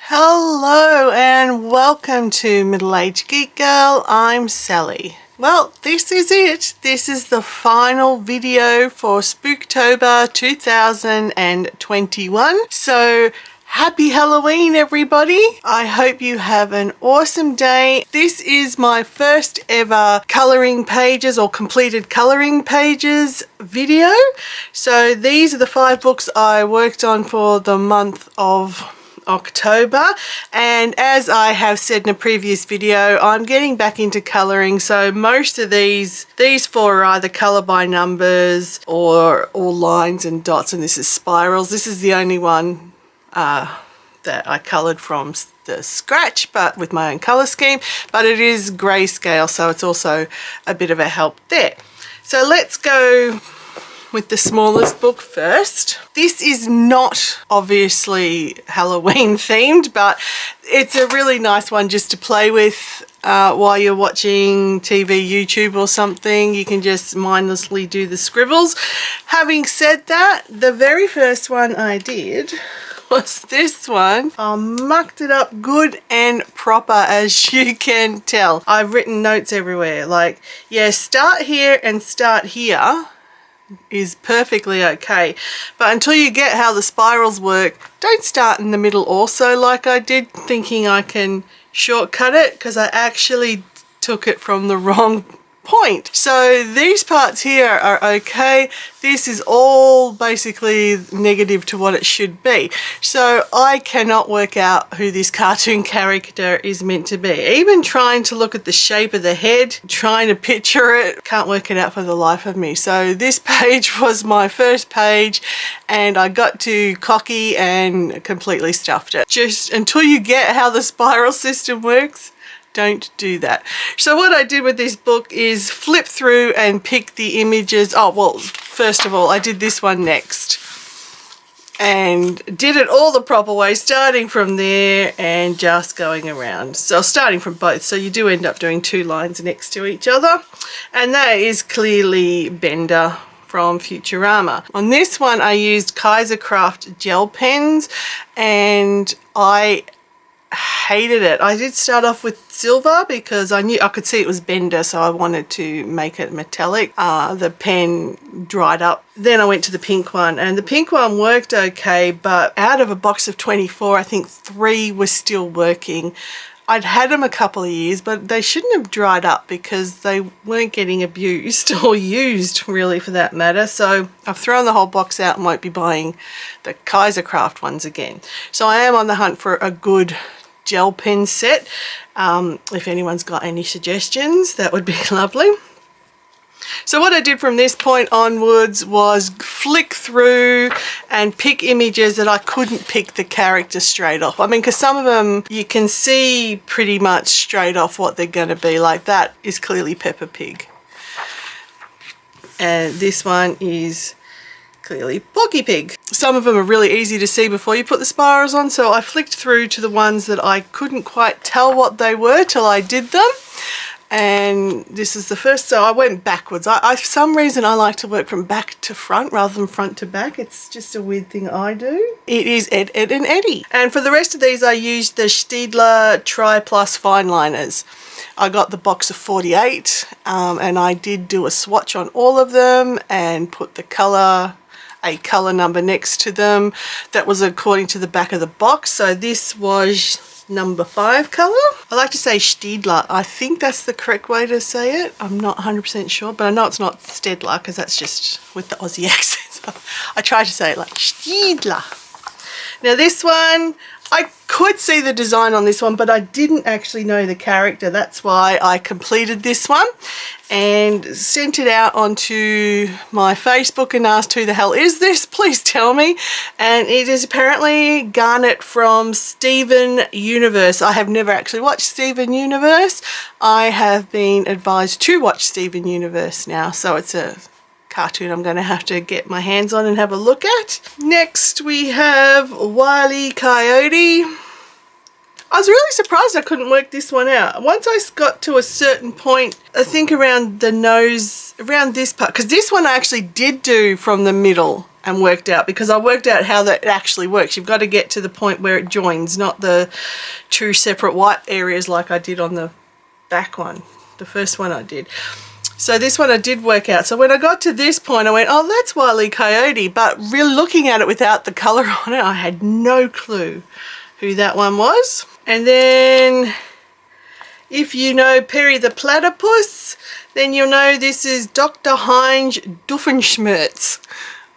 Hello and welcome to Middle Age Geek Girl. I'm Sally. Well, this is it. This is the final video for Spooktober 2021. So happy Halloween, everybody. I hope you have an awesome day. This is my first ever coloring pages or completed coloring pages video. So these are the 5 books I worked on for the month of October, and as I have said in a previous video, I'm getting back into colouring, so most of these 4 are either colour by numbers or lines and dots, and this is spirals. This is the only one that I coloured from the scratch, but with my own colour scheme, but it is grayscale, so it's also a bit of a help there. So let's go with the smallest book first. This is not obviously Halloween themed, but it's a really nice one just to play with while you're watching TV, YouTube or something. You can just mindlessly do the scribbles. Having said that, the very first one I did was this one. I mucked it up good and proper, as you can tell. I've written notes everywhere, like, yeah, start here and start here is perfectly okay, but until you get how the spirals work, don't start in the middle also like I did, thinking I can shortcut it, because I actually took it from the wrong point. So these parts here are okay. This is all basically negative to what it should be. So I cannot work out who this cartoon character is meant to be. Even trying to look at the shape of the head, trying to picture it, can't work it out for the life of me. So this page was my first page and I got too cocky and completely stuffed it. Just until you get how the spiral system works, don't do that. So what I did with this book is flip through and pick the images. Oh, well, first of all, I did this one next and did it all the proper way, starting from there and just going around. So starting from both. So you do end up doing 2 lines next to each other. And that is clearly Bender from Futurama. On this one, I used Kaisercraft gel pens and I hated it. I did start off with silver because I knew I could see it was Bender, so I wanted to make it metallic. The pen dried up. Then I went to the pink one, and the pink one worked okay, but out of a box of 24, I think 3 were still working. I'd had them a couple of years, but they shouldn't have dried up because they weren't getting abused or used, really, for that matter. So I've thrown the whole box out and won't be buying the Kaisercraft ones again. So I am on the hunt for a good gel pen set. If anyone's got any suggestions, that would be lovely. So what I did from this point onwards was flick through and pick images that I couldn't pick the character straight off. I mean, because some of them you can see pretty much straight off what they're going to be. Like that is clearly Peppa Pig. And this one is clearly Porky Pig. Some of them are really easy to see before you put the spirals on, so I flicked through to the ones that I couldn't quite tell what they were till I did them. And this is the first, so I went backwards. For some reason I like to work from back to front rather than front to back. It's just a weird thing I do. It is Ed, Ed and Eddie. And for the rest of these I used the Staedtler Tri Plus fine liners. I got the box of 48 and I did do a swatch on all of them and put a colour number next to them. That was according to the back of the box. So this was number 5 colour. I like to say Staedtler. I think that's the correct way to say it. I'm not 100% sure, but I know it's not Staedtler because that's just with the Aussie accent. So I try to say it like Staedtler. Now this one, I could see the design on this one, but I didn't actually know the character. That's why I completed this one and sent it out onto my Facebook and asked, who the hell is this? Please tell me. And it is apparently Garnet from Steven Universe. I have never actually watched Steven Universe. I have been advised to watch Steven Universe now, so it's a cartoon I'm going to have to get my hands on and have a look at. Next we have Wile E. Coyote. I was really surprised I couldn't work this one out. Once I got to a certain point, I think around the nose, around this part, because this one I actually did do from the middle and worked out, because I worked out how that actually works. You've got to get to the point where it joins, not the two separate white areas like I did on the back one, the first one I did. So this one I did work out. So when I got to this point, I went, oh, that's Wile E. Coyote. But really looking at it without the colour on it, I had no clue who that one was. And then if you know Perry the Platypus, then you'll know this is Dr. Heinz Doofenshmirtz,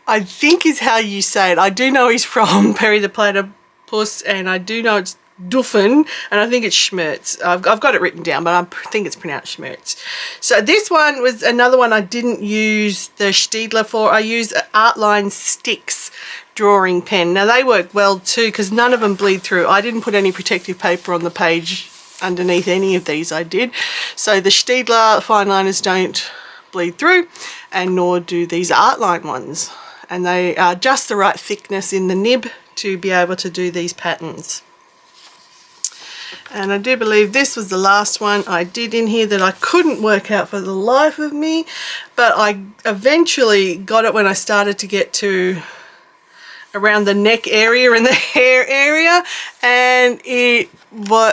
I think is how you say it. I do know he's from Perry the Platypus, and I do know it's Duffen, and I think it's Schmertz. I've got it written down, but I think it's pronounced Schmertz. So this one was another one I didn't use the Stiedler for. I used Artline Sticks drawing pen. Now they work well too, because none of them bleed through. I didn't put any protective paper on the page underneath any of these I did. So the Stiedler fine liners don't bleed through, and nor do these Artline ones. And they are just the right thickness in the nib to be able to do these patterns. And I do believe this was the last one I did in here that I couldn't work out for the life of me, but I eventually got it when I started to get to around the neck area and the hair area, and it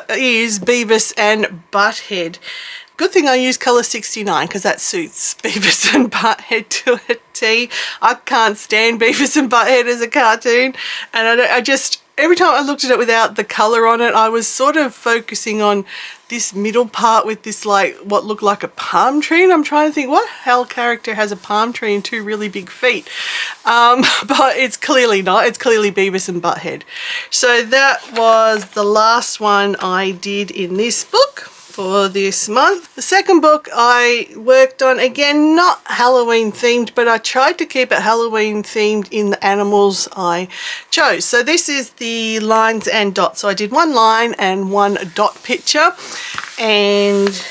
is Beavis and Butthead. Good thing I use colour 69, because that suits Beavis and Butthead to a T. I can't stand Beavis and Butthead as a cartoon, and I just, every time I looked at it without the colour on it, I was sort of focusing on this middle part with this, like, what looked like a palm tree, and I'm trying to think, what hell character has a palm tree and two really big feet? But it's clearly not. It's clearly Beavis and Butthead. So that was the last one I did in this book for this month. The second book I worked on, again, not Halloween themed, but I tried to keep it Halloween themed in the animals I chose. So this is the lines and dots. So I did one line and one dot picture, and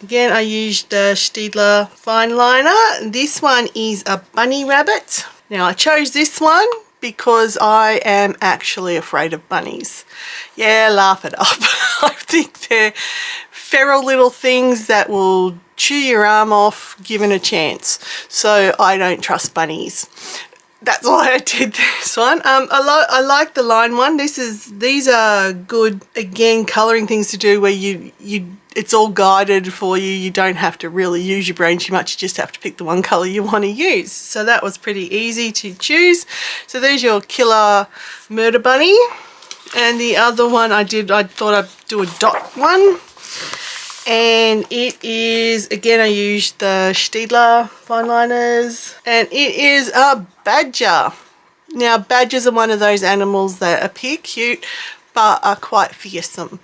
again I used the Stiedler fine liner. This one is a bunny rabbit. Now I chose this one because I am actually afraid of bunnies. Yeah, laugh it up. I think they're feral little things that will chew your arm off given a chance. So I don't trust bunnies. That's why I did this one. I like the line one. These are good, again, colouring things to do where it's all guided for you. You don't have to really use your brain too much. You just have to pick the one colour you want to use. So that was pretty easy to choose. So there's your killer murder bunny. And the other one I thought I'd do a dot one. And it is, again, I used the Stiedler fine liners, and it is a badger. Now, badgers are one of those animals that appear cute, but are quite fearsome.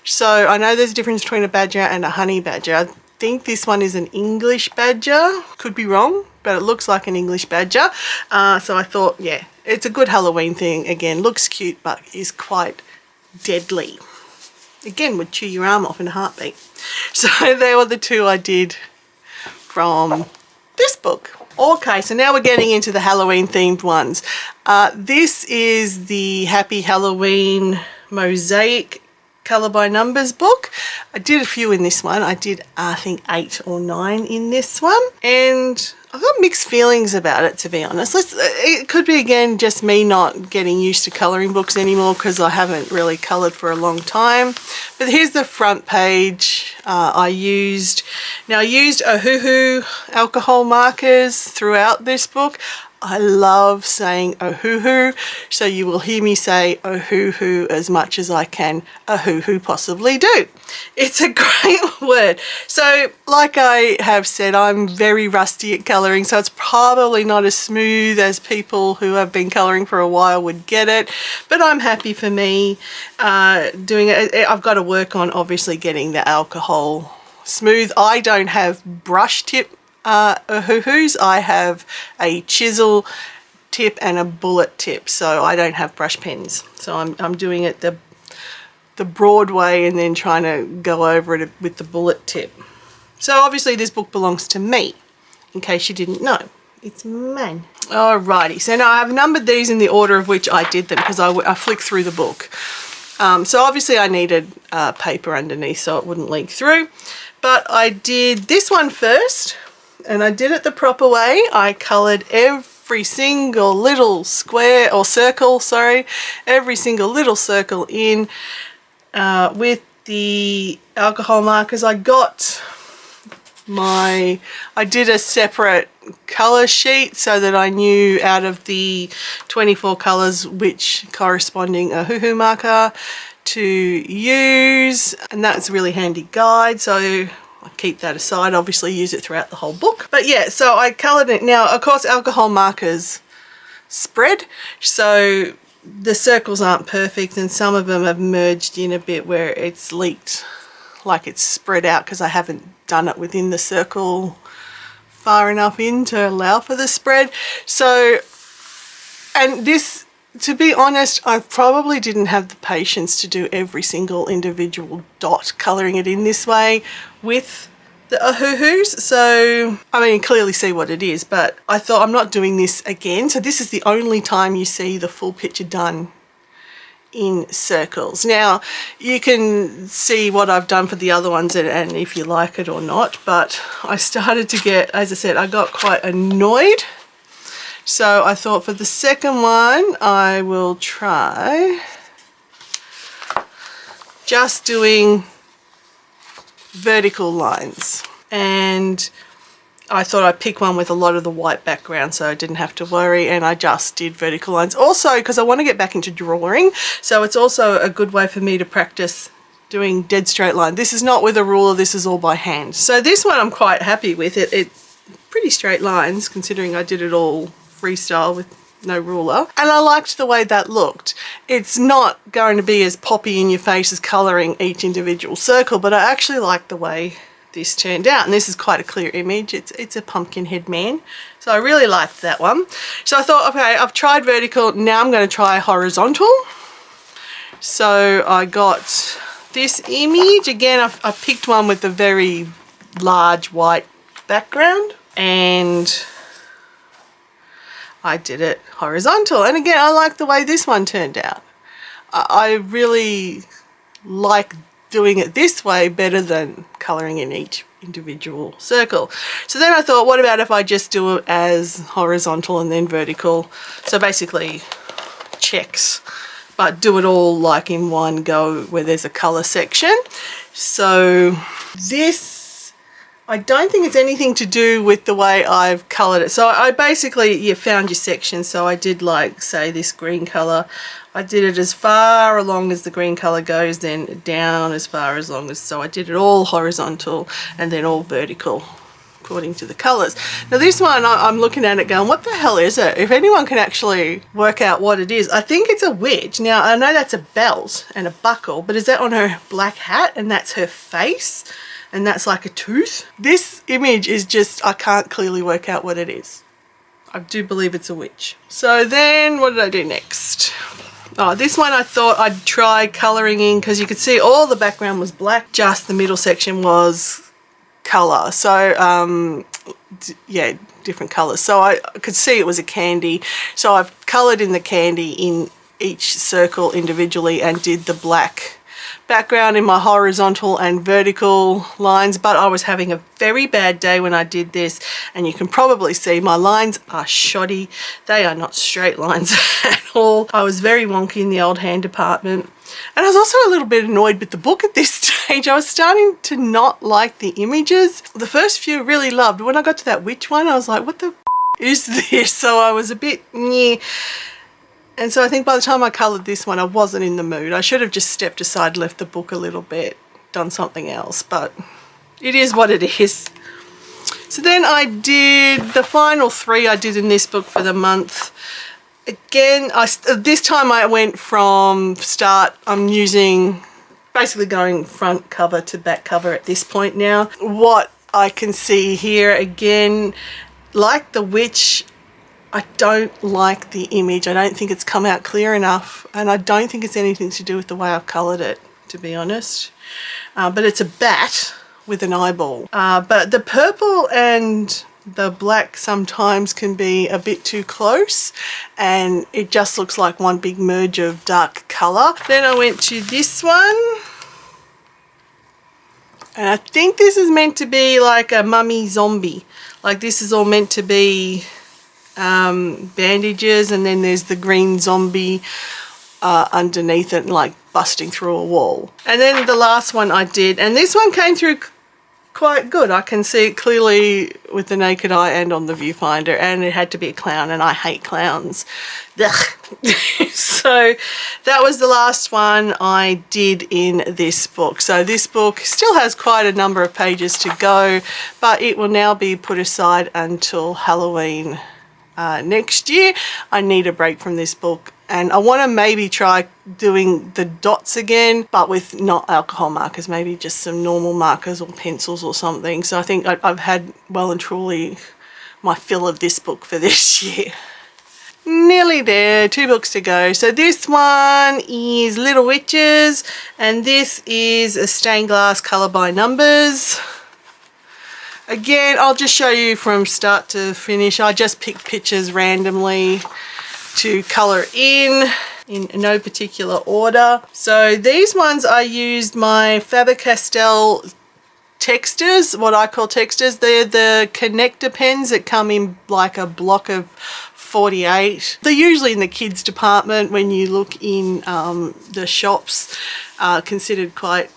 So I know there's a difference between a badger and a honey badger. I think this one is an English badger. Could be wrong, but it looks like an English badger. So I thought, yeah, it's a good Halloween thing. Again, looks cute, but is quite deadly. Again, would chew your arm off in a heartbeat. So they were the two I did from this book. Okay, so now we're getting into the Halloween themed ones. This is the Happy Halloween Mosaic Colour by Numbers book. I did a few in this one. I did, I think, 8 or 9 in this one. And I've got mixed feelings about it, to be honest. It could be, again, just me not getting used to colouring books anymore because I haven't really coloured for a long time. But here's the front page. I used Ohuhu alcohol markers throughout this book. I love saying Ohuhu, so you will hear me say Ohuhu as much as I can Ohuhu possibly do. It's a great word. So, like I have said, I'm very rusty at colouring, so it's probably not as smooth as people who have been colouring for a while would get it, but I'm happy for me doing it. I've got to work on, obviously, getting the alcohol smooth. I don't have brush tip Ohuhus. I have a chisel tip and a bullet tip, so I don't have brush pens. So I'm doing it the broad way and then trying to go over it with the bullet tip. So obviously this book belongs to me, in case you didn't know. It's mine. Alrighty, so now I've numbered these in the order of which I did them because I flicked through the book. So obviously I needed paper underneath so it wouldn't leak through, but I did this one first. And I did it the proper way. I coloured every every single little square or circle, sorry, every single little circle in with the alcohol markers. I did a separate color sheet so that I knew out of the 24 colors which corresponding Ohuhu marker to use, and that's a really handy guide, so I keep that aside. Obviously use it throughout the whole book. But yeah, so I colored it. Now of course alcohol markers spread, so the circles aren't perfect and some of them have merged in a bit where it's leaked, like it's spread out because I haven't done it within the circle far enough in to allow for the spread. So, and this, to be honest, I probably didn't have the patience to do every single individual dot colouring it in this way with the Ohuhus. So, I mean, you clearly see what it is, but I thought I'm not doing this again. So this is the only time you see the full picture done in circles. Now you can see what I've done for the other ones and if you like it or not, but I started to get, as I said, I got quite annoyed. So I thought for the second one I will try just doing vertical lines, and I thought I'd pick one with a lot of the white background so I didn't have to worry, and I just did vertical lines. Also, because I want to get back into drawing, so it's also a good way for me to practice doing dead straight line. This is not with a ruler, this is all by hand. So this one I'm quite happy with. It's pretty straight lines considering I did it all freestyle with no ruler, and I liked the way that looked. It's not going to be as poppy in your face as colouring each individual circle, but I actually like the way this turned out, and this is quite a clear image. It's a pumpkin head man, so I really liked that one. So I thought, okay, I've tried vertical, now I'm going to try horizontal. So I got this image again. I picked one with a very large white background and I did it horizontal, and again I like the way this one turned out. I really like doing it this way better than colouring in each individual circle. So then I thought, what about if I just do it as horizontal and then vertical? So basically checks, but do it all like in one go where there's a colour section. So this, I don't think it's anything to do with the way I've coloured it. So I basically, you found your section. So I did like, say, this green colour. I did it as far along as the green colour goes, then down as far as long as, so I did it all horizontal and then all vertical according to the colours. Now this one, I'm looking at it going, what the hell is it? If anyone can actually work out what it is, I think it's a witch. Now I know that's a belt and a buckle, but is that on her black hat and that's her face? And that's like a tooth? This image is just, I can't clearly work out what it is. I do believe it's a witch. So then what did I do next? Oh, this one I thought I'd try colouring in because you could see all the background was black, just the middle section was colour. So yeah, different colours. So I could see it was a candy. So I've coloured in the candy in each circle individually and did the black background in my horizontal and vertical lines, but I was having a very bad day when I did this, and you can probably see my lines are shoddy. They are not straight lines at all. I was very wonky in the old hand department, and I was also a little bit annoyed with the book at this stage. I was starting to not like the images. The first few really loved. When I got to that witch one, I was like, what the is this? So I was a bit nyeh. And so I think by the time I coloured this one, I wasn't in the mood. I should have just stepped aside, left the book a little bit, done something else, but it is what it is. So then I did the final three I did in this book for the month. Again, this time I went from start, I'm using, basically going front cover to back cover at this point now. What I can see here, again, like the witch, I don't like the image. I don't think it's come out clear enough, and I don't think it's anything to do with the way I've coloured it, to be honest. But it's a bat with an eyeball. But the purple and the black sometimes can be a bit too close, and it just looks like one big merge of dark colour. Then I went to this one, and I think this is meant to be like a mummy zombie. Like this is all meant to be bandages, and then there's the green zombie underneath it, like busting through a wall. And then the last one I did, and this one came through quite good. I can see it clearly with the naked eye and on the viewfinder, and it had to be a clown, and I hate clowns. So that was the last one I did in this book. So this book still has quite a number of pages to go, but it will now be put aside until Halloween next year. I need a break from this book, and I want to maybe try doing the dots again, but with not alcohol markers, maybe just some normal markers or pencils or something. So I think I've had well and truly my fill of this book for this year. Nearly there, 2 books to go. So this one is Little Witches, and this is a stained glass colour by numbers. Again, I'll just show you from start to finish. I just picked pictures randomly to colour in no particular order. So these ones I used my Faber-Castell textures, what I call textures. They're the connector pens that come in like a block of 48. They're usually in the kids department when you look in the shops, considered quite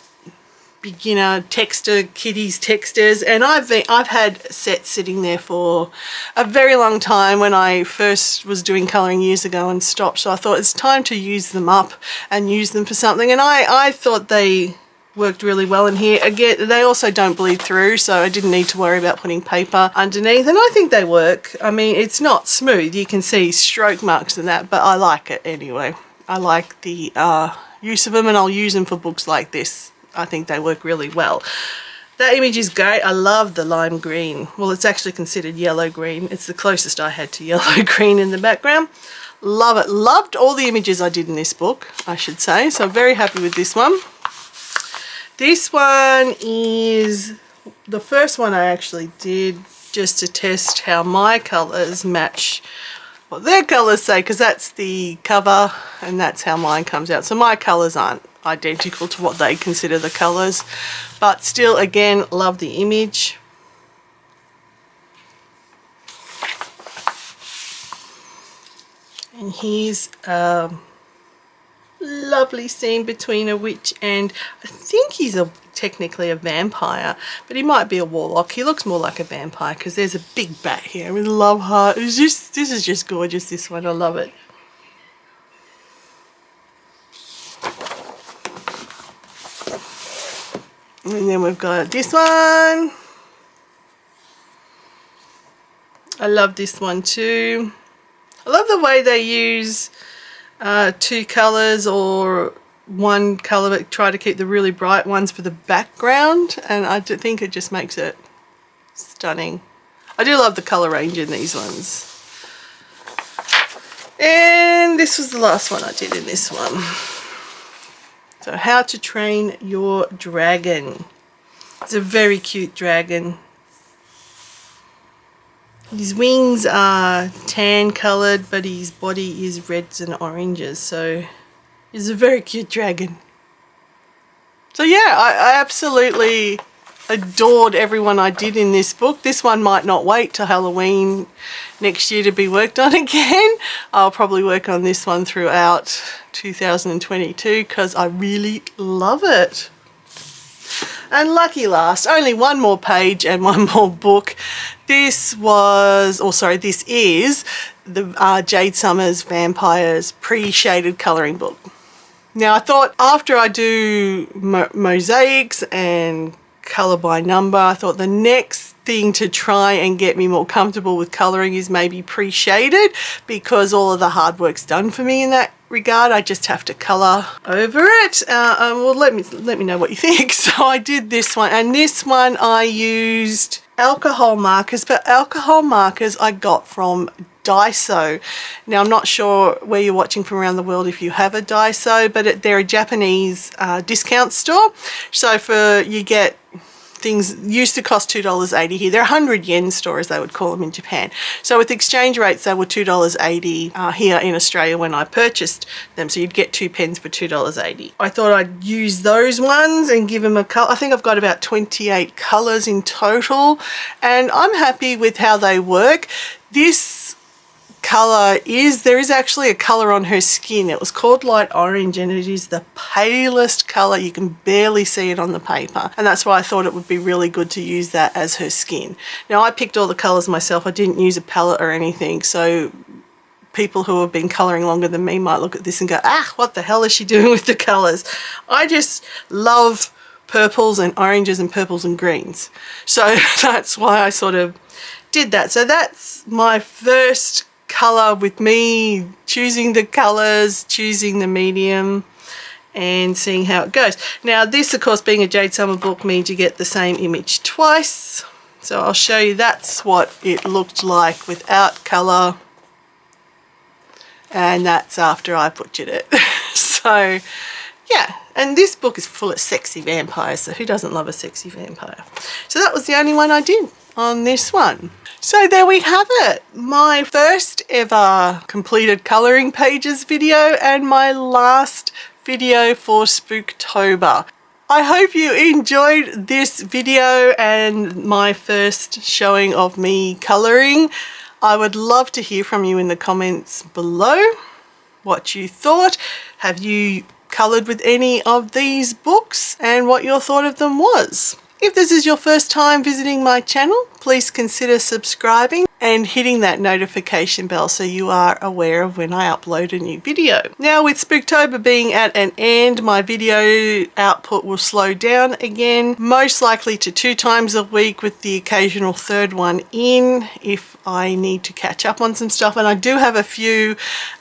beginner texture, kiddies textures, and I've had sets sitting there for a very long time when I first was doing colouring years ago and stopped. So I thought it's time to use them up and use them for something, and I thought they worked really well in here. Again, they also don't bleed through, so I didn't need to worry about putting paper underneath, and I think they work. I mean, it's not smooth, you can see stroke marks and that, but I like it anyway. I like the use of them, and I'll use them for books like this. I think they work really well. That image is great. I love the lime green. Well, it's actually considered yellow green. It's the closest I had to yellow green in the background. Love it. Loved all the images I did in this book, I should say. So I'm very happy with this one. This one is the first one I actually did just to test how my colours match what their colours say, because that's the cover and that's how mine comes out. So my colours aren't identical to what they consider the colours, but still, again, love the image. And here's a lovely scene between a witch and, I think he's technically a vampire, but he might be a warlock. He looks more like a vampire because there's a big bat here with a love heart. This is just gorgeous, this one. I love it. And then we've got this one. I love this one too. I love the way they use 2 colours or one colour, but try to keep the really bright ones for the background, and I think it just makes it stunning. I do love the colour range in these ones. And this was the last one I did in this one. So How to Train Your Dragon. It's a very cute dragon. His wings are tan coloured, but his body is reds and oranges. So he's a very cute dragon. So yeah, I absolutely adored everyone I did in this book. This one might not wait till Halloween next year to be worked on again. I'll probably work on this one throughout 2022 because I really love it. And lucky last, only one more page and one more book. This is the Jade Summer's Vampires pre-shaded colouring book. Now I thought after I do mosaics and colour by number, I thought the next thing to try and get me more comfortable with colouring is maybe pre-shaded, because all of the hard work's done for me in that regard. I just have to colour over it. Well, let me know what you think. So I did this one, and this one I used alcohol markers, but alcohol markers I got from Daiso. Now I'm not sure where you're watching from around the world if you have a Daiso, but they're a Japanese discount store. So you get things used to cost $2.80 here. They're 100 yen store, as they would call them in Japan. So with exchange rates, they were $2.80 here in Australia when I purchased them. So you'd get 2 pens for $2.80. I thought I'd use those ones and give them a color. I think I've got about 28 colors in total, and I'm happy with how they work. This colour is, there is actually a colour on her skin. It was called Light Orange, and it is the palest colour. You can barely see it on the paper, and that's why I thought it would be really good to use that as her skin. Now, I picked all the colours myself. I didn't use a palette or anything, so people who have been colouring longer than me might look at this and go, ah, what the hell is she doing with the colours? I just love purples and oranges and purples and greens. So that's why I sort of did that. So that's my first colour with me choosing the colours, choosing the medium, and seeing how it goes. Now this, of course, being a Jade Summer book, means you get the same image twice. So I'll show you that's what it looked like without colour. And that's after I butchered it. So yeah, and this book is full of sexy vampires, so who doesn't love a sexy vampire? So that was the only one I did on this one. So there we have it, my first ever completed colouring pages video and my last video for Spooktober. I hope you enjoyed this video and my first showing of me colouring. I would love to hear from you in the comments below what you thought. Have you coloured with any of these books and what your thought of them was? If this is your first time visiting my channel, please consider subscribing and hitting that notification bell so you are aware of when I upload a new video. Now, with Spooktober being at an end, my video output will slow down again, most likely to 2 times a week with the occasional third one in if I need to catch up on some stuff. And I do have a few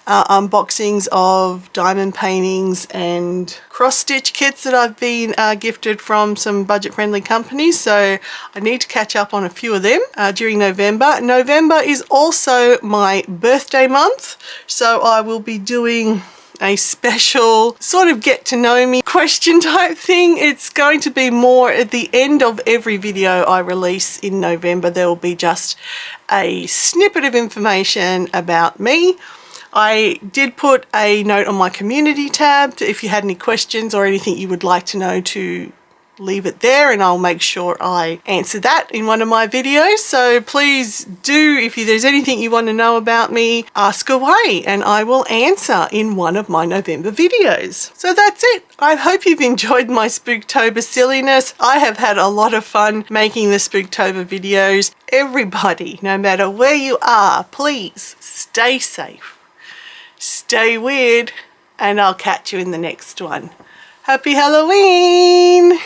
unboxings of diamond paintings and cross-stitch kits that I've been gifted from some budget-friendly companies, so I need to catch up on a few of them during November. November is also my birthday month, so I will be doing a special sort of get to know me question type thing. It's going to be more at the end of every video I release in November. There will be just a snippet of information about me. I did put a note on my community tab if you had any questions or anything you would like to know, to leave it there, and I'll make sure I answer that in one of my videos. So please do, if there's anything you want to know about me, ask away and I will answer in one of my November videos. So that's it. I hope you've enjoyed my Spooktober silliness. I have had a lot of fun making the Spooktober videos. Everybody, no matter where you are, please stay safe, stay weird, and I'll catch you in the next one. Happy Halloween!